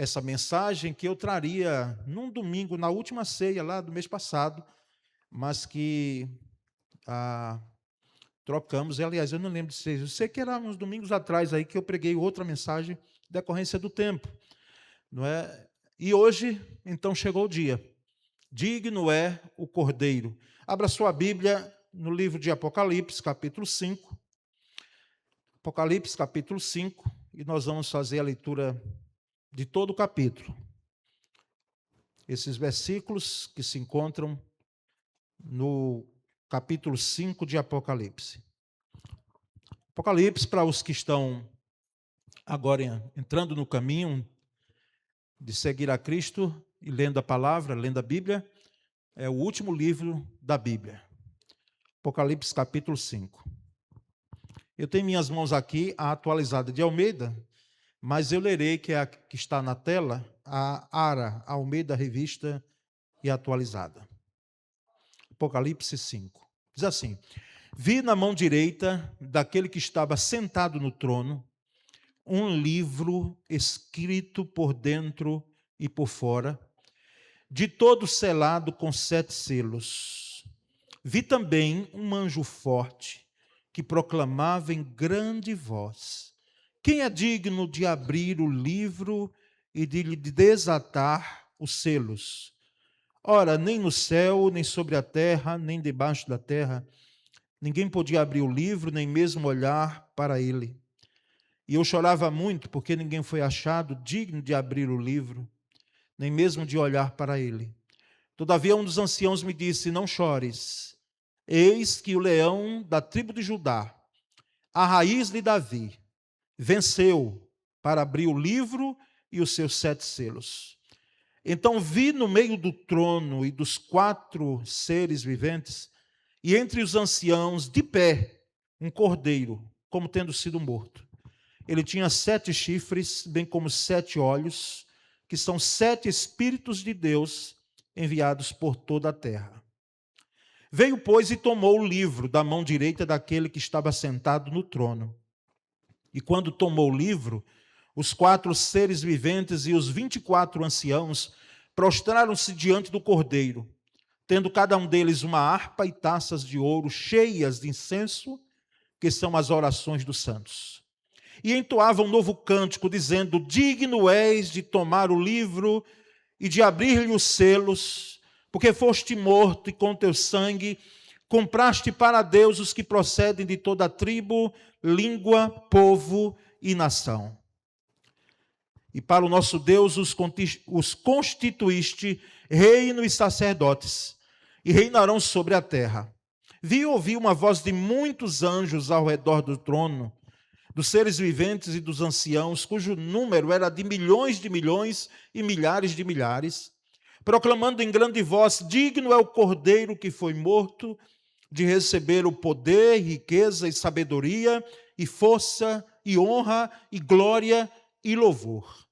essa mensagem que eu traria num domingo, na última ceia lá do mês passado, mas que trocamos. Aliás, eu não lembro de vocês. Eu sei que era uns domingos atrás aí que eu preguei outra mensagem, decorrência do tempo, não é? E hoje, então, chegou o dia. Digno é o Cordeiro. Abra sua Bíblia no livro de Apocalipse, capítulo 5. Apocalipse, capítulo 5, e nós vamos fazer a leitura de todo o capítulo. Esses versículos que se encontram no capítulo 5 de Apocalipse. Apocalipse, para os que estão agora entrando no caminho de seguir a Cristo e lendo a palavra, lendo a Bíblia, é o último livro da Bíblia. Apocalipse, capítulo 5. Eu tenho em minhas mãos aqui a atualizada de Almeida, mas eu lerei, que é a que está na tela, a ARA, Almeida Revista e Atualizada. Apocalipse 5. Diz assim: vi na mão direita daquele que estava sentado no trono um livro escrito por dentro e por fora, de todo selado com 7 selos. Vi também um anjo forte que proclamava em grande voz: quem é digno de abrir o livro e de lhe desatar os selos? Ora, nem no céu, nem sobre a terra, nem debaixo da terra, ninguém podia abrir o livro, nem mesmo olhar para ele. E eu chorava muito, porque ninguém foi achado digno de abrir o livro, nem mesmo de olhar para ele. Todavia um dos anciãos me disse: não chores, eis que o leão da tribo de Judá, a raiz de Davi, venceu para abrir o livro e os seus 7 selos. Então vi no meio do trono e dos 4 seres viventes, e entre os anciãos, de pé, um cordeiro, como tendo sido morto. Ele tinha 7 chifres, bem como 7 olhos, que são 7 Espíritos de Deus enviados por toda a terra. Veio, pois, e tomou o livro da mão direita daquele que estava sentado no trono. E quando tomou o livro, os 4 seres viventes e os 24 anciãos prostraram-se diante do cordeiro, tendo cada um deles uma harpa e taças de ouro cheias de incenso, que são as orações dos santos. E entoavam um novo cântico, dizendo: digno és de tomar o livro e de abrir-lhe os selos, porque foste morto e com teu sangue compraste para Deus os que procedem de toda tribo, língua, povo e nação. E para o nosso Deus os constituíste reino e sacerdotes, e reinarão sobre a terra. Vi e ouvi uma voz de muitos anjos ao redor do trono, dos seres viventes e dos anciãos, cujo número era de milhões e milhares de milhares, proclamando em grande voz: digno é o cordeiro que foi morto de receber o poder, riqueza e sabedoria, e força, e honra, e glória, e louvor.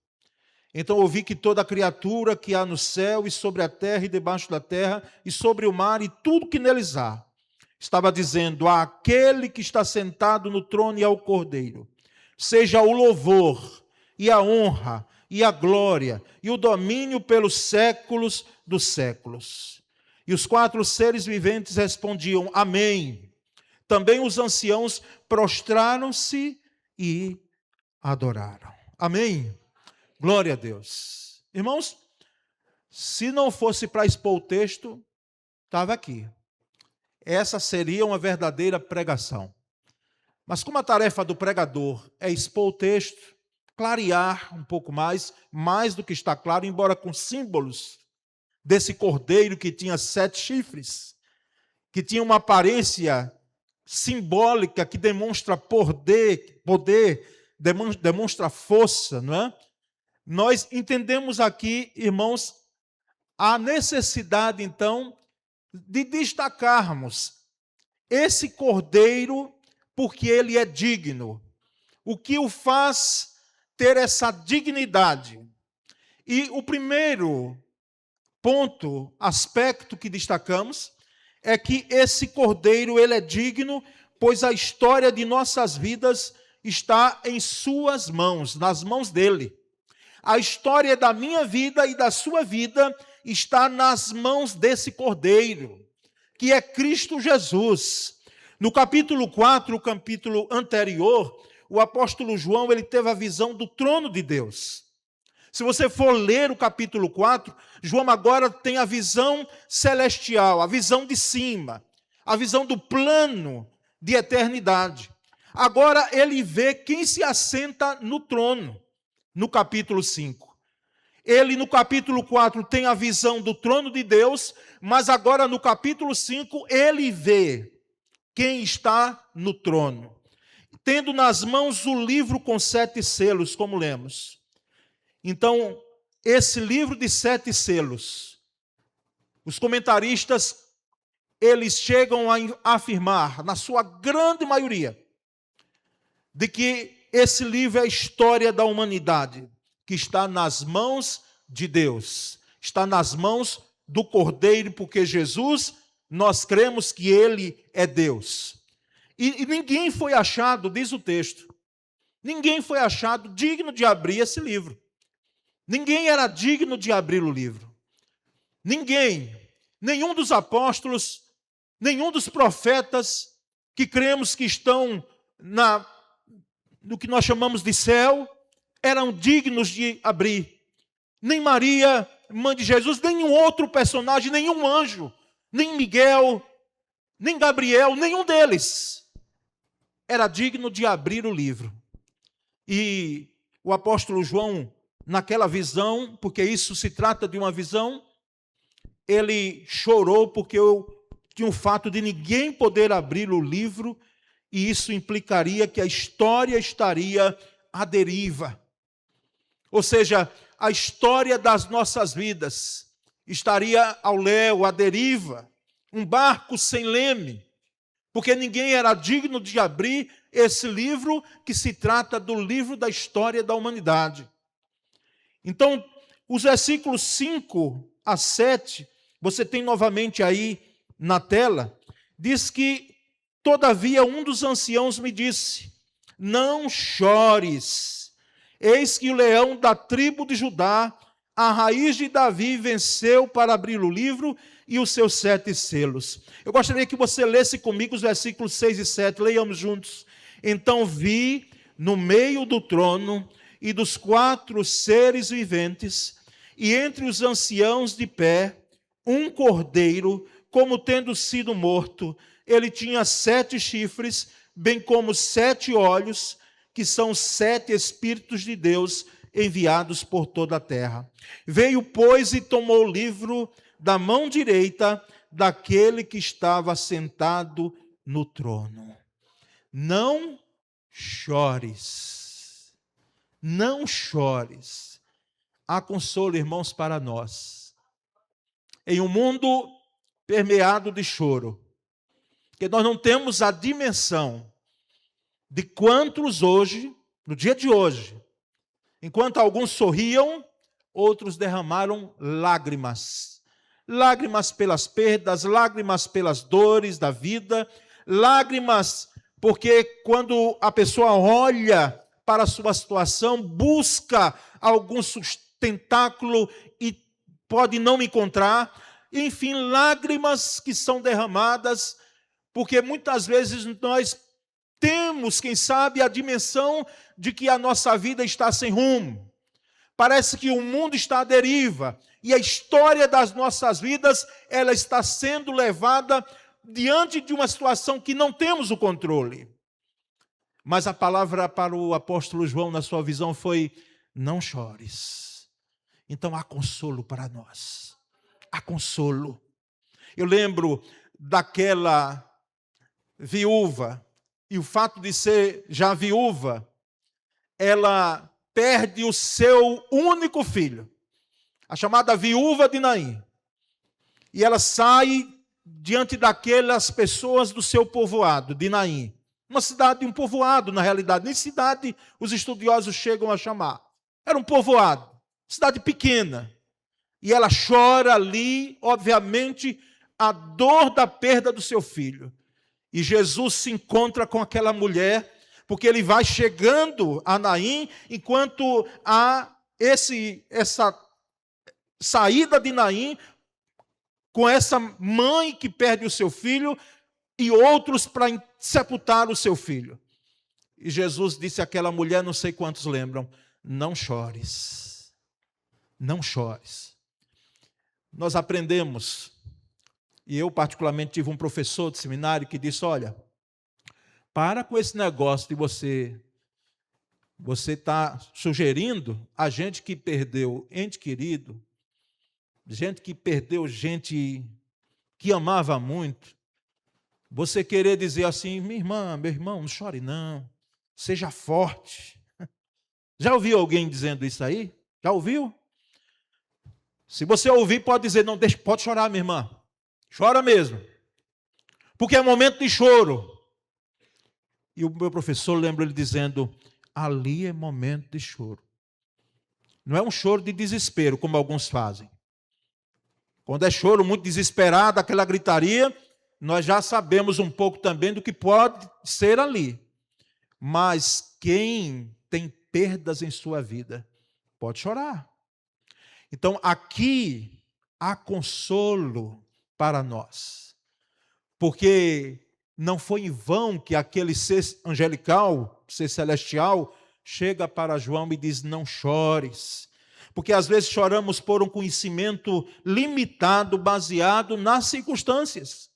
Então ouvi que toda criatura que há no céu e sobre a terra e debaixo da terra e sobre o mar e tudo que neles há, estava dizendo àquele que está sentado no trono e ao Cordeiro: seja o louvor e a honra e a glória e o domínio pelos séculos dos séculos. E os 4 seres viventes respondiam: amém. Também os anciãos prostraram-se e adoraram. Amém. Glória a Deus. Irmãos, se não fosse para expor o texto, estava aqui. Essa seria uma verdadeira pregação. Mas como a tarefa do pregador é expor o texto, clarear um pouco mais do que está claro, embora com símbolos desse cordeiro que tinha 7 chifres, que tinha uma aparência simbólica que demonstra poder, demonstra força, não é? Nós entendemos aqui, irmãos, a necessidade, então, de destacarmos esse cordeiro, porque ele é digno. O que o faz ter essa dignidade? E o primeiro ponto, aspecto que destacamos, é que esse cordeiro, ele é digno, pois a história de nossas vidas está em suas mãos, nas mãos dele. A história da minha vida e da sua vida está nas mãos desse Cordeiro, que é Cristo Jesus. No capítulo 4, o capítulo anterior, o apóstolo João ele teve a visão do trono de Deus. Se você for ler o capítulo 4, João agora tem a visão celestial, a visão de cima, a visão do plano de eternidade. Agora ele vê quem se assenta no trono, no capítulo 5. Ele, no capítulo 4, tem a visão do trono de Deus, mas agora no capítulo 5, ele vê quem está no trono, tendo nas mãos o livro com 7 selos, como lemos. Então, esse livro de 7 selos, os comentaristas, eles chegam a afirmar, na sua grande maioria, de que esse livro é a história da humanidade, que está nas mãos de Deus, está nas mãos do Cordeiro, porque Jesus, nós cremos que Ele é Deus. E ninguém foi achado, diz o texto, ninguém foi achado digno de abrir esse livro. Ninguém era digno de abrir o livro. Ninguém, nenhum dos apóstolos, nenhum dos profetas que cremos que estão no que nós chamamos de céu, eram dignos de abrir. Nem Maria, mãe de Jesus, nenhum outro personagem, nenhum anjo, nem Miguel, nem Gabriel, nenhum deles era digno de abrir o livro. E o apóstolo João, naquela visão, porque isso se trata de uma visão, ele chorou porque tinha o fato de ninguém poder abrir o livro, e isso implicaria que a história estaria à deriva. Ou seja, a história das nossas vidas estaria ao léu, à deriva, um barco sem leme, porque ninguém era digno de abrir esse livro que se trata do livro da história da humanidade. Então, os versículos 5 a 7, você tem novamente aí na tela, diz que, todavia, um dos anciãos me disse, não chores, eis que o leão da tribo de Judá, a raiz de Davi, venceu para abrir o livro e os seus 7 selos. Eu gostaria que você lesse comigo os versículos 6 e 7, leiamos juntos. Então vi no meio do trono e dos 4 seres viventes, e entre os anciãos de pé, um cordeiro, como tendo sido morto. Ele tinha 7 chifres, bem como 7 olhos, que são 7 Espíritos de Deus enviados por toda a terra. Veio, pois, e tomou o livro da mão direita daquele que estava sentado no trono. Não chores. Não chores. Há consolo, irmãos, para nós. Em um mundo permeado de choro, que nós não temos a dimensão de quantos hoje, no dia de hoje, enquanto alguns sorriam, outros derramaram lágrimas. Lágrimas pelas perdas, lágrimas pelas dores da vida, lágrimas porque quando a pessoa olha para a sua situação, busca algum sustentáculo e pode não encontrar. Enfim, lágrimas que são derramadas, porque muitas vezes nós temos, quem sabe, a dimensão de que a nossa vida está sem rumo. Parece que o mundo está à deriva e a história das nossas vidas, ela está sendo levada diante de uma situação que não temos o controle. Mas a palavra para o apóstolo João, na sua visão, foi: não chores. Então há consolo para nós. Há consolo. Eu lembro daquela viúva, e o fato de ser já viúva, ela perde o seu único filho, a chamada viúva de Naim. E ela sai diante daquelas pessoas do seu povoado, de Naim. Uma cidade, um povoado, na realidade, nem cidade os estudiosos chegam a chamar. Era um povoado, cidade pequena. E ela chora ali, obviamente, a dor da perda do seu filho. E Jesus se encontra com aquela mulher, porque ele vai chegando a Naim, enquanto a essa saída de Naim com essa mãe que perde o seu filho e outros para sepultar o seu filho. E Jesus disse àquela mulher, não sei quantos lembram, não chores, não chores. Nós aprendemos, e eu particularmente tive um professor de seminário que disse, olha, para com esse negócio de você está sugerindo a gente que perdeu ente querido, gente que perdeu gente que amava muito, você querer dizer assim, minha irmã, meu irmão, não chore não, seja forte. Já ouviu alguém dizendo isso aí? Já ouviu? Se você ouvir, pode dizer, não, deixa, pode chorar, minha irmã. Chora mesmo. Porque é momento de choro. E o meu professor, lembra ele dizendo, ali é momento de choro. Não é um choro de desespero, como alguns fazem. Quando é choro muito desesperado, aquela gritaria, nós já sabemos um pouco também do que pode ser ali. Mas quem tem perdas em sua vida, pode chorar. Então, aqui há consolo para nós. Porque não foi em vão que aquele ser angelical, ser celestial, chega para João e diz, não chores. Porque às vezes choramos por um conhecimento limitado, baseado nas circunstâncias.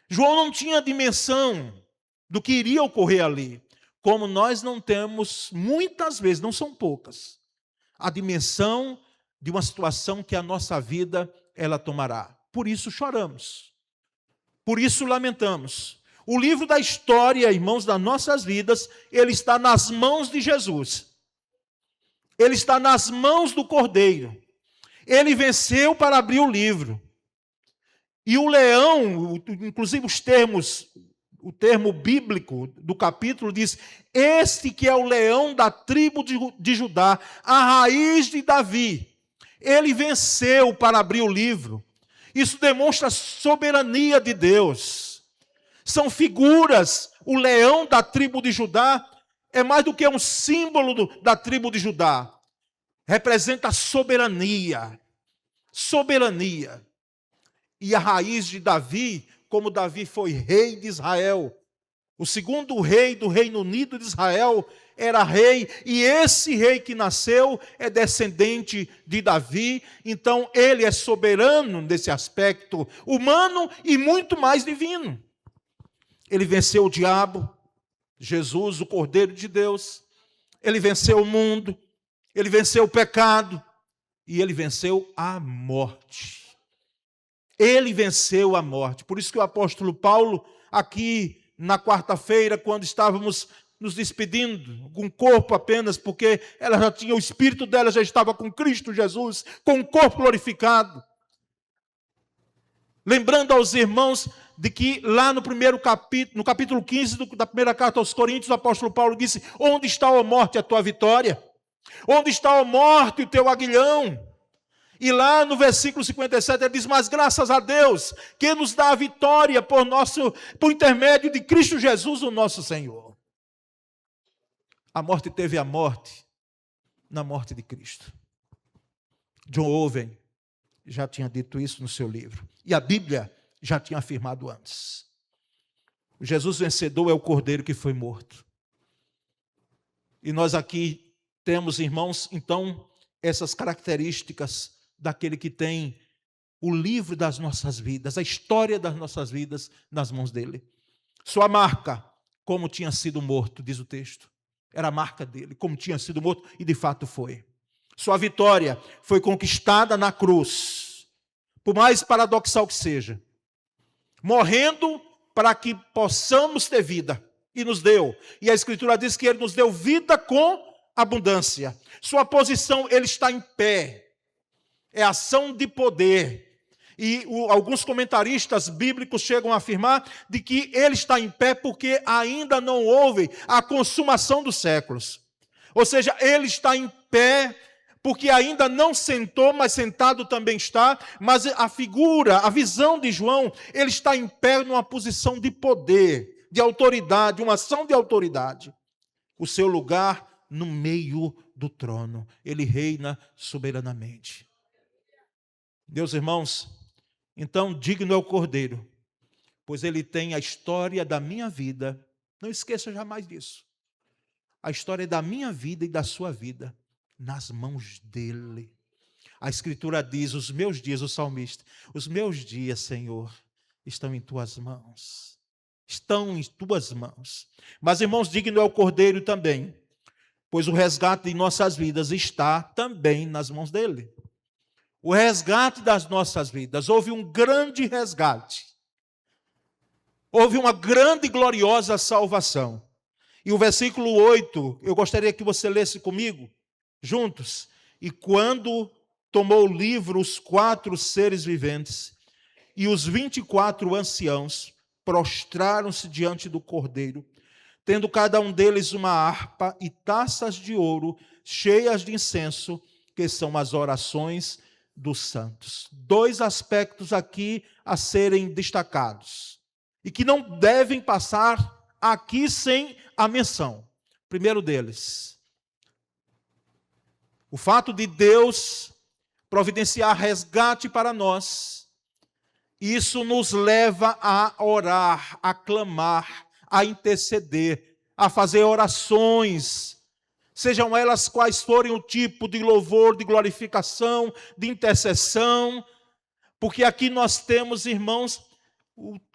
João não tinha dimensão do que iria ocorrer ali. Como nós não temos, muitas vezes, não são poucas, a dimensão de uma situação que a nossa vida, ela tomará. Por isso choramos. Por isso lamentamos. O livro da história, irmãos, das nossas vidas, ele está nas mãos de Jesus. Ele está nas mãos do Cordeiro. Ele venceu para abrir o livro. E o leão, inclusive o termo bíblico do capítulo diz, este que é o leão da tribo de Judá, a raiz de Davi, ele venceu para abrir o livro. Isso demonstra a soberania de Deus. São figuras, o leão da tribo de Judá é mais do que um símbolo da tribo de Judá. Representa a soberania. Soberania. E a raiz de Davi, como Davi foi rei de Israel, o segundo rei do Reino Unido de Israel era rei, e esse rei que nasceu é descendente de Davi, então ele é soberano nesse aspecto humano e muito mais divino. Ele venceu o diabo, Jesus, o Cordeiro de Deus, ele venceu o mundo, ele venceu o pecado e ele venceu a morte. Ele venceu a morte. Por isso que o apóstolo Paulo, aqui na quarta-feira, quando estávamos nos despedindo, com o corpo apenas, porque ela já tinha, o espírito dela já estava com Cristo Jesus, com o corpo glorificado. Lembrando aos irmãos de que lá no primeiro capítulo, no capítulo 15 da primeira carta aos Coríntios, o apóstolo Paulo disse, onde está, ó morte, a tua vitória? Onde está, ó morte, o teu aguilhão? E lá no versículo 57 ele diz, mas graças a Deus, que nos dá a vitória por intermédio de Cristo Jesus, o nosso Senhor. A morte teve a morte na morte de Cristo. John Owen já tinha dito isso no seu livro. E a Bíblia já tinha afirmado antes. O Jesus vencedor é o Cordeiro que foi morto. E nós aqui temos, irmãos, então, essas características daquele que tem o livro das nossas vidas, a história das nossas vidas nas mãos dele. Sua marca, como tinha sido morto, diz o texto. Era a marca dele, como tinha sido morto, e de fato foi. Sua vitória foi conquistada na cruz, por mais paradoxal que seja, morrendo para que possamos ter vida, e nos deu. E a Escritura diz que ele nos deu vida com abundância. Sua posição, ele está em pé, é ação de poder. E alguns comentaristas bíblicos chegam a afirmar de que ele está em pé porque ainda não houve a consumação dos séculos. Ou seja, ele está em pé porque ainda não sentou, mas sentado também está. Mas a figura, a visão de João, ele está em pé numa posição de poder, de autoridade, uma ação de autoridade. O seu lugar no meio do trono. Ele reina soberanamente. Meus irmãos, então digno é o Cordeiro, pois ele tem a história da minha vida. Não esqueça jamais disso. A história da minha vida e da sua vida nas mãos dele. A Escritura diz, os meus dias, o salmista, os meus dias, Senhor, estão em tuas mãos. Estão em tuas mãos. Mas, irmãos, digno é o Cordeiro também, pois o resgate de nossas vidas está também nas mãos dele. O resgate das nossas vidas. Houve um grande resgate. Houve uma grande e gloriosa salvação. E o versículo 8, eu gostaria que você lesse comigo, juntos. E quando tomou o livro os 4 seres viventes e os 24 anciãos prostraram-se diante do Cordeiro, tendo cada um deles uma harpa e taças de ouro cheias de incenso, que são as orações dos santos. 2 aspectos aqui a serem destacados e que não devem passar aqui sem a menção. Primeiro deles, o fato de Deus providenciar resgate para nós. Isso nos leva a orar, a clamar, a interceder, a fazer orações, sejam elas quais forem o tipo de louvor, de glorificação, de intercessão, porque aqui nós temos, irmãos,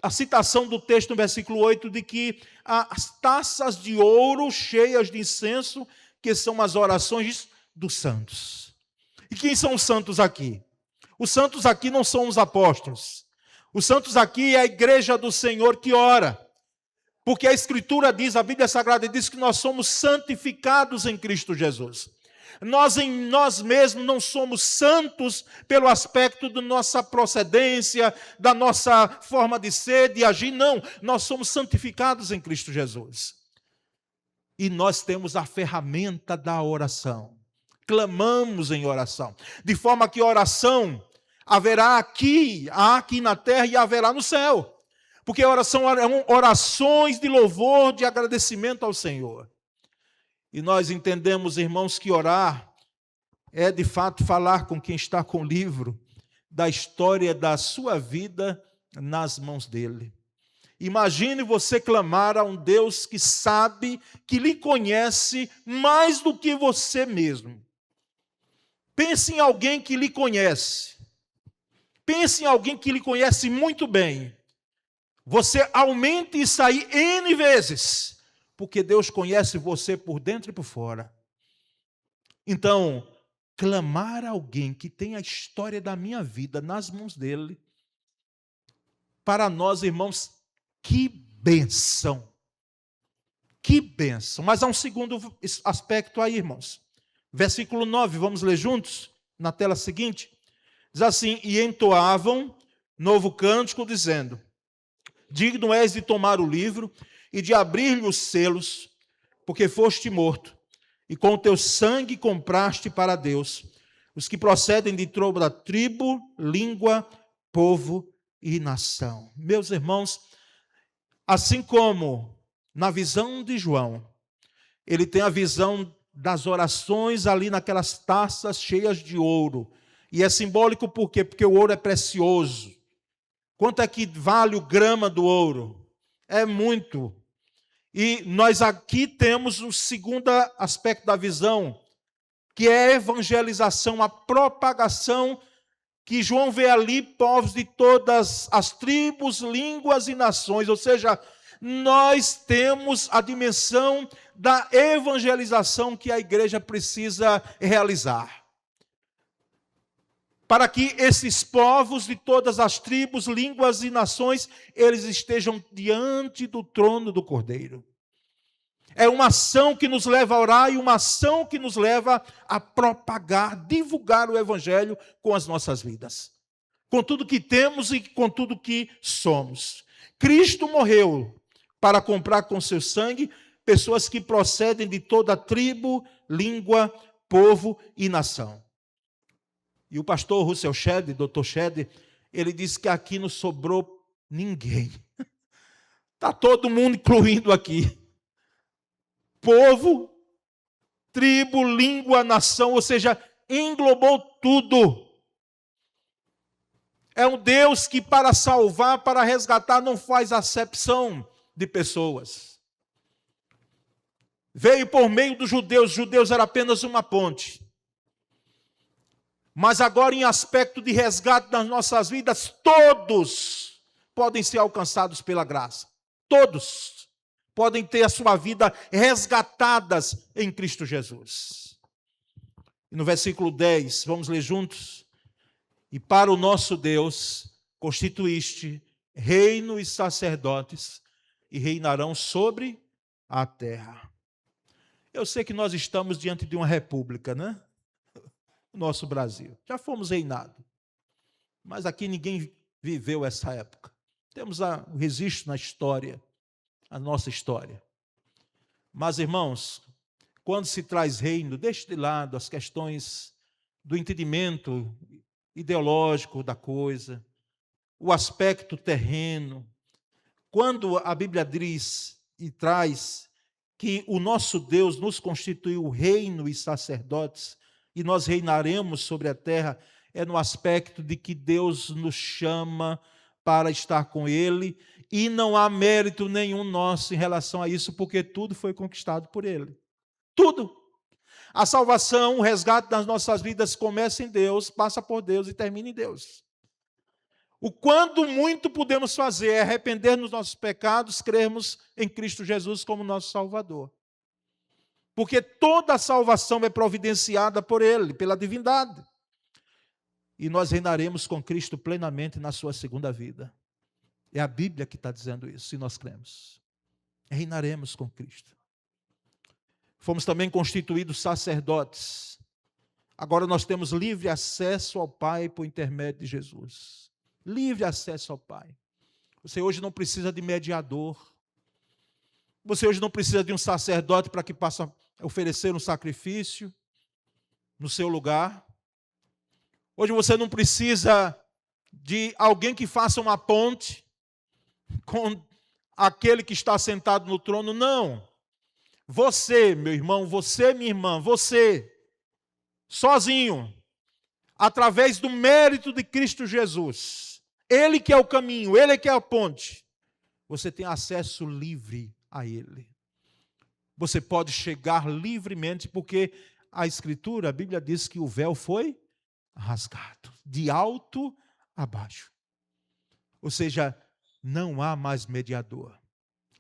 a citação do texto no versículo 8, de que as taças de ouro cheias de incenso, que são as orações dos santos. E quem são os santos aqui? Os santos aqui não são os apóstolos. Os santos aqui é a igreja do Senhor que ora. Porque a Escritura diz, a Bíblia Sagrada diz que nós somos santificados em Cristo Jesus. Nós em nós mesmos não somos santos pelo aspecto da nossa procedência, da nossa forma de ser, de agir, não. Nós somos santificados em Cristo Jesus. E nós temos a ferramenta da oração. Clamamos em oração. De forma que oração haverá aqui na terra e haverá no céu. Porque são orações de louvor, de agradecimento ao Senhor. E nós entendemos, irmãos, que orar é de fato falar com quem está com o livro da história da sua vida nas mãos dele. Imagine você clamar a um Deus que sabe, que lhe conhece mais do que você mesmo. Pense em alguém que lhe conhece. Pense em alguém que lhe conhece muito bem. Você aumente isso aí N vezes, porque Deus conhece você por dentro e por fora. Então, clamar a alguém que tem a história da minha vida nas mãos dele, para nós, irmãos, que bênção. Que bênção. Mas há um segundo aspecto aí, irmãos. Versículo 9, vamos ler juntos? Na tela seguinte. Diz assim, e entoavam novo cântico, dizendo, digno és de tomar o livro e de abrir-lhe os selos, porque foste morto, e com o teu sangue compraste para Deus os que procedem de toda tribo, língua, povo e nação. Meus irmãos, assim como na visão de João, ele tem a visão das orações ali naquelas taças cheias de ouro. E é simbólico por quê? Porque o ouro é precioso. Quanto é que vale o grama do ouro? É muito. E nós aqui temos o segundo aspecto da visão, que é a evangelização, a propagação, que João vê ali povos de todas as tribos, línguas e nações. Ou seja, nós temos a dimensão da evangelização que a igreja precisa realizar. Para que esses povos de todas as tribos, línguas e nações, eles estejam diante do trono do Cordeiro. É uma ação que nos leva a orar e uma ação que nos leva a propagar, divulgar o Evangelho com as nossas vidas. Com tudo que temos e com tudo que somos. Cristo morreu para comprar com seu sangue pessoas que procedem de toda tribo, língua, povo e nação. E o pastor Russell Shedd, Dr. Shedd, ele disse que aqui não sobrou ninguém. Está todo mundo incluindo aqui. Povo, tribo, língua, nação, ou seja, englobou tudo. É um Deus que para salvar, para resgatar, não faz acepção de pessoas. Veio por meio dos judeus, os judeus era apenas uma ponte. Mas agora, em aspecto de resgate das nossas vidas, todos podem ser alcançados pela graça. Todos podem ter a sua vida resgatadas em Cristo Jesus. E no versículo 10, vamos ler juntos? E para o nosso Deus constituíste reino e sacerdotes, e reinarão sobre a terra. Eu sei que nós estamos diante de uma república, né? O nosso Brasil. Já fomos reinados. Mas aqui ninguém viveu essa época. Temos o registro na história, a nossa história. Mas, irmãos, quando se traz reino, deixe de lado as questões do entendimento ideológico da coisa, o aspecto terreno. Quando a Bíblia diz e traz que o nosso Deus nos constituiu reino e sacerdotes, e nós reinaremos sobre a terra, é no aspecto de que Deus nos chama para estar com Ele, e não há mérito nenhum nosso em relação a isso, porque tudo foi conquistado por Ele. Tudo. A salvação, o resgate das nossas vidas começa em Deus, passa por Deus e termina em Deus. O quanto muito podemos fazer é arrepender dos nossos pecados, crermos em Cristo Jesus como nosso Salvador. Porque toda a salvação é providenciada por Ele, pela divindade. E nós reinaremos com Cristo plenamente na sua segunda vida. É a Bíblia que está dizendo isso, se nós cremos. Reinaremos com Cristo. Fomos também constituídos sacerdotes. Agora nós temos livre acesso ao Pai por intermédio de Jesus. Livre acesso ao Pai. Você hoje não precisa de mediador. Você hoje não precisa de um sacerdote para que possa oferecer um sacrifício no seu lugar. Hoje você não precisa de alguém que faça uma ponte com aquele que está sentado no trono. Não. Você, meu irmão, você, minha irmã, você, sozinho, através do mérito de Cristo Jesus, Ele que é o caminho, Ele que é a ponte, você tem acesso livre a Ele. Você pode chegar livremente, porque a Escritura, a Bíblia diz que o véu foi rasgado, de alto a baixo. Ou seja, não há mais mediador.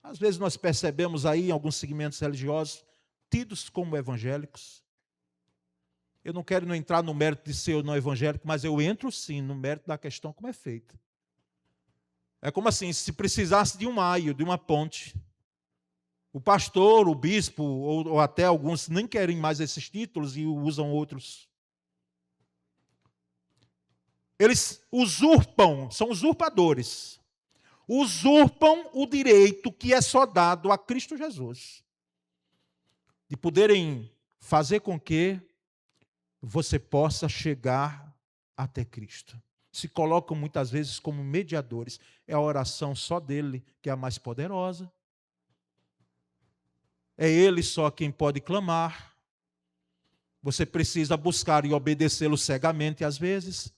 Às vezes nós percebemos aí em alguns segmentos religiosos, tidos como evangélicos. Eu não quero entrar no mérito de ser ou não evangélico, mas eu entro sim no mérito da questão como é feita. É como assim, se precisasse de um aio, de uma ponte, o pastor, o bispo, ou até alguns nem querem mais esses títulos e usam outros. Eles usurpam, são usurpadores. Usurpam o direito que é só dado a Cristo Jesus. De poderem fazer com que você possa chegar até Cristo. Se colocam muitas vezes como mediadores. É a oração só dele que é a mais poderosa. É Ele só quem pode clamar. Você precisa buscar e obedecê-lo cegamente às vezes.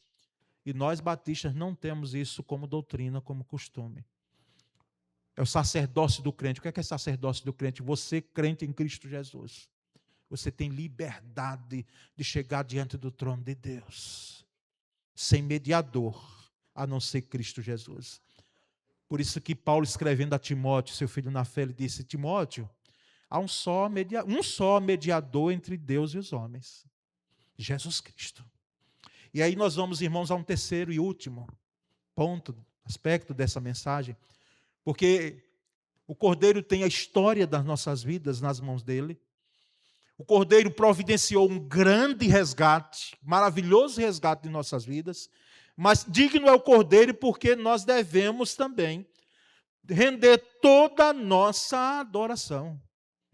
E nós batistas não temos isso como doutrina, como costume. É o sacerdócio do crente. O que é sacerdócio do crente? Você, crente em Cristo Jesus. Você tem liberdade de chegar diante do trono de Deus. Sem mediador, a não ser Cristo Jesus. Por isso que Paulo, escrevendo a Timóteo, seu filho na fé, ele disse: Timóteo, há um só mediador entre Deus e os homens, Jesus Cristo. E aí nós vamos, irmãos, a um terceiro e último ponto, aspecto dessa mensagem, porque o Cordeiro tem a história das nossas vidas nas mãos dele. O Cordeiro providenciou um grande resgate, maravilhoso resgate de nossas vidas, mas digno é o Cordeiro porque nós devemos também render toda a nossa adoração.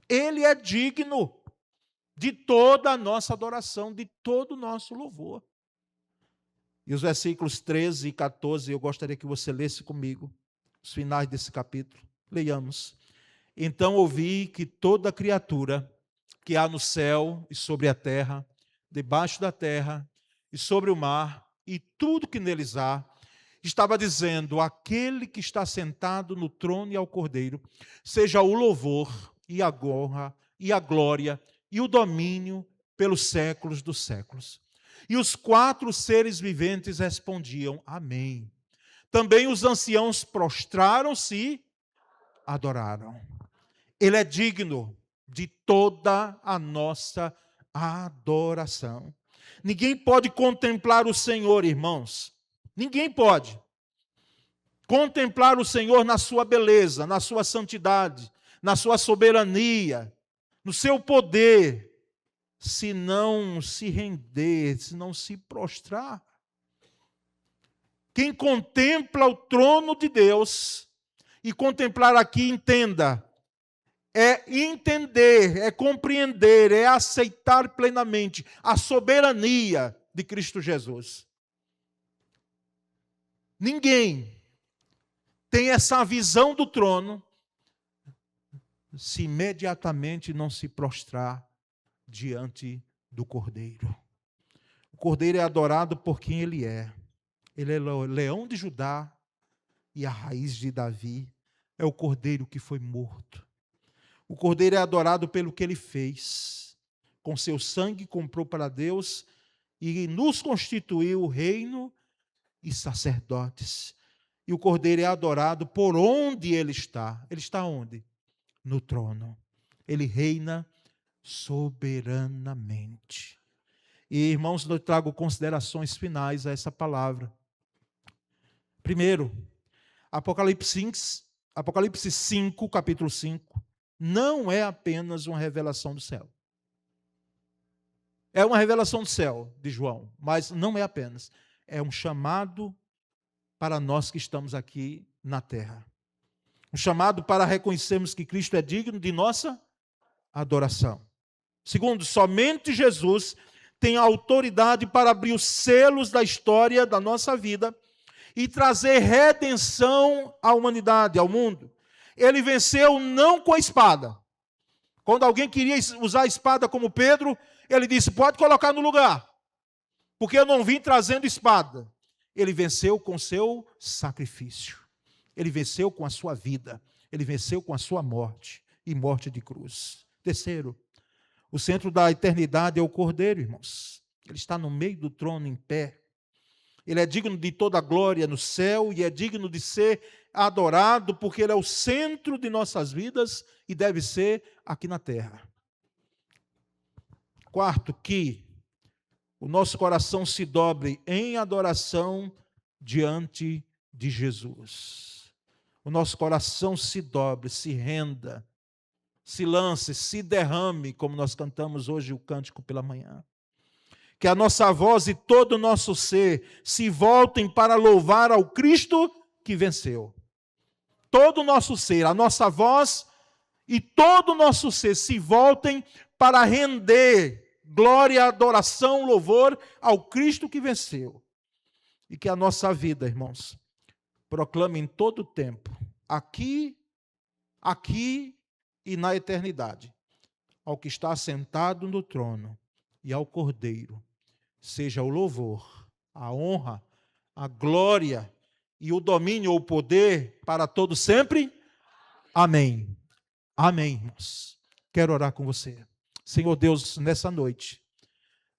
Ele é digno de toda a nossa adoração, de todo o nosso louvor. E os versículos 13 e 14, eu gostaria que você lesse comigo, os finais desse capítulo. Leiamos. Então ouvi que toda criatura que há no céu e sobre a terra, debaixo da terra e sobre o mar, e tudo que neles há, estava dizendo: aquele que está sentado no trono e ao Cordeiro, seja o louvor e a honra e a glória e o domínio pelos séculos dos séculos. E os 4 seres viventes respondiam: amém. Também os anciãos prostraram-se e adoraram. Ele é digno de toda a nossa adoração. Ninguém pode contemplar o Senhor, irmãos. Ninguém pode contemplar o Senhor na sua beleza, na sua santidade, na sua soberania, no seu poder, se não se render, se não se prostrar. Quem contempla o trono de Deus, e contemplar aqui, entenda, é entender, é compreender, é aceitar plenamente a soberania de Cristo Jesus. Ninguém tem essa visão do trono se imediatamente não se prostrar diante do Cordeiro. O Cordeiro é adorado por quem ele é. Ele é o leão de Judá e a raiz de Davi. É o Cordeiro que foi morto. O Cordeiro é adorado pelo que ele fez. Com seu sangue comprou para Deus e nos constituiu reino e sacerdotes. E o Cordeiro é adorado por onde ele está. Ele está onde? No trono. Ele reina soberanamente. E, irmãos, eu trago considerações finais a essa palavra. Primeiro, Apocalipse 5, capítulo 5, não é apenas uma revelação do céu. É uma revelação do céu, de João, mas não é apenas. É um chamado para nós que estamos aqui na terra. Um chamado para reconhecermos que Cristo é digno de nossa adoração. Segundo, somente Jesus tem autoridade para abrir os selos da história da nossa vida e trazer redenção à humanidade, ao mundo. Ele venceu não com a espada. Quando alguém queria usar a espada como Pedro, ele disse: pode colocar no lugar, porque eu não vim trazendo espada. Ele venceu com seu sacrifício. Ele venceu com a sua vida. Ele venceu com a sua morte, e morte de cruz. Terceiro, o centro da eternidade é o Cordeiro, irmãos. Ele está no meio do trono em pé. Ele é digno de toda a glória no céu e é digno de ser adorado, porque ele é o centro de nossas vidas e deve ser aqui na terra. Quarto, que o nosso coração se dobre em adoração diante de Jesus. O nosso coração se dobre, se renda, se lance, se derrame, como nós cantamos hoje o cântico pela manhã. Que a nossa voz e todo o nosso ser se voltem para louvar ao Cristo que venceu. Todo o nosso ser, a nossa voz e todo o nosso ser se voltem para render glória, adoração, louvor ao Cristo que venceu. E que a nossa vida, irmãos, proclame em todo o tempo, aqui e na eternidade, ao que está sentado no trono e ao Cordeiro, seja o louvor, a honra, a glória e o domínio ou o poder para todos sempre. Amém. Amém, irmãos. Quero orar com você. Senhor Deus, nessa noite,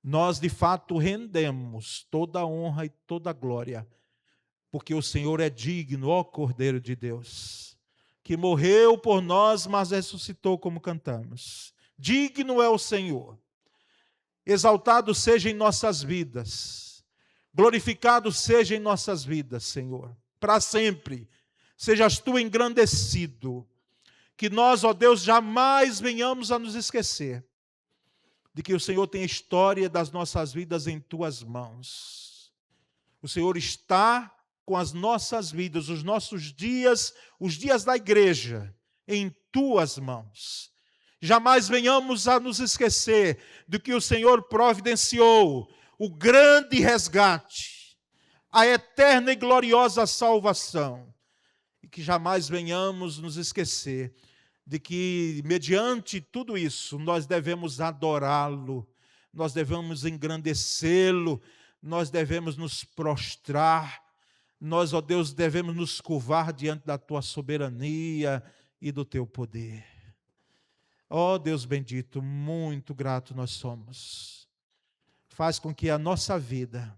nós de fato rendemos toda a honra e toda a glória, porque o Senhor é digno, ó Cordeiro de Deus, que morreu por nós, mas ressuscitou, como cantamos. Digno é o Senhor. Exaltado seja em nossas vidas, glorificado seja em nossas vidas, Senhor, para sempre. Sejas tu engrandecido, que nós, ó Deus, jamais venhamos a nos esquecer de que o Senhor tem a história das nossas vidas em tuas mãos. O Senhor está com as nossas vidas, os nossos dias, os dias da igreja, em tuas mãos. Jamais venhamos a nos esquecer do que o Senhor providenciou, o grande resgate, a eterna e gloriosa salvação. E que jamais venhamos nos esquecer de que, mediante tudo isso, nós devemos adorá-lo, nós devemos engrandecê-lo, nós devemos nos prostrar, nós, ó Deus, devemos nos curvar diante da tua soberania e do teu poder. Ó Deus bendito, muito grato nós somos. Faz com que a nossa vida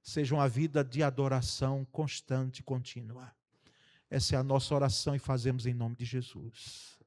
seja uma vida de adoração constante e contínua. Essa é a nossa oração e fazemos em nome de Jesus.